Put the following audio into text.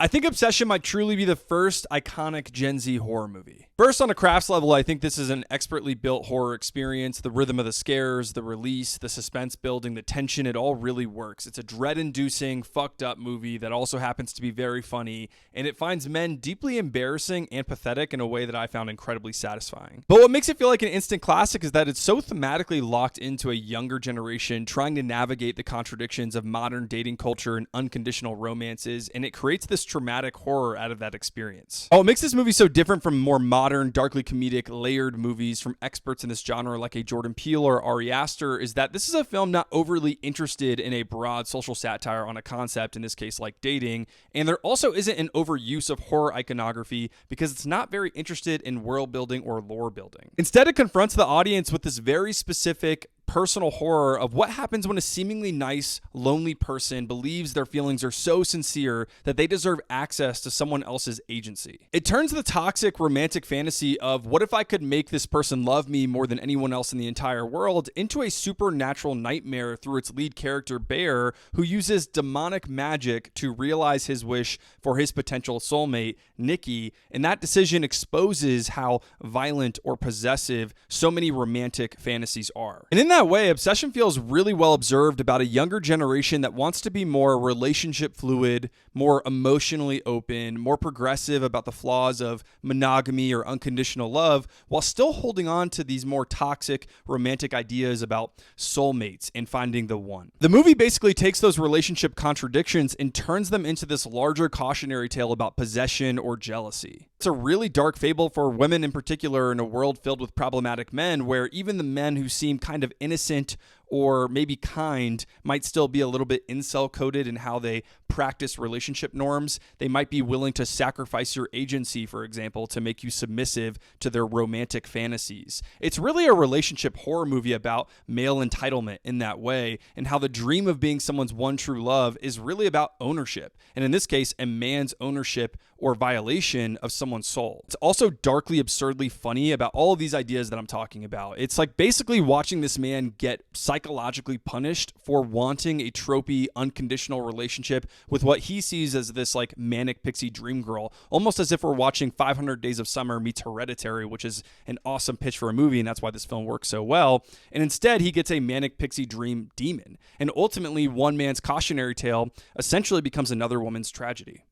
I think Obsession might truly be the first iconic Gen Z horror movie. First, on a crafts level, I think this is an expertly built horror experience. The rhythm of the scares, the release, the suspense building, the tension, it all really works. It's a dread-inducing, fucked up movie that also happens to be very funny, and it finds men deeply embarrassing and pathetic in a way that I found incredibly satisfying. But what makes it feel like an instant classic is that it's so thematically locked into a younger generation trying to navigate the contradictions of modern dating culture and unconditional romances, and it creates this traumatic horror out of that experience. What makes this movie so different from more modern, darkly comedic, layered movies from experts in this genre like a Jordan Peele or Ari Aster is that this is a film not overly interested in a broad social satire on a concept, in this case like dating, and there also isn't an overuse of horror iconography because it's not very interested in world building or lore building. Instead, it confronts the audience with this very specific personal horror of what happens when a seemingly nice, lonely person believes their feelings are so sincere that they deserve access to someone else's agency. It turns the toxic romantic fantasy of what if I could make this person love me more than anyone else in the entire world into a supernatural nightmare through its lead character, Bear, who uses demonic magic to realize his wish for his potential soulmate, Nikki, and that decision exposes how violent or possessive so many romantic fantasies are. And in that way, Obsession feels really well observed about a younger generation that wants to be more relationship fluid, more emotionally open, more progressive about the flaws of monogamy or unconditional love, while still holding on to these more toxic romantic ideas about soulmates and finding the one. The movie basically takes those relationship contradictions and turns them into this larger cautionary tale about possession or jealousy. It's a really dark fable for women in particular in a world filled with problematic men, where even the men who seem kind of innocent or maybe kind might still be a little bit incel coded in how they practice relationship norms. They might be willing to sacrifice your agency, for example, to make you submissive to their romantic fantasies. It's really a relationship horror movie about male entitlement in that way, and how the dream of being someone's one true love is really about ownership, and in this case, a man's ownership or violation of someone's soul. It's also darkly, absurdly funny about all of these ideas that I'm talking about. It's like basically watching this man get psychologically punished for wanting a tropey, unconditional relationship with what he sees as this like manic pixie dream girl, almost as if we're watching 500 Days of Summer meets Hereditary, which is an awesome pitch for a movie, and that's why this film works so well. And instead, he gets a manic pixie dream demon. And ultimately, one man's cautionary tale essentially becomes another woman's tragedy.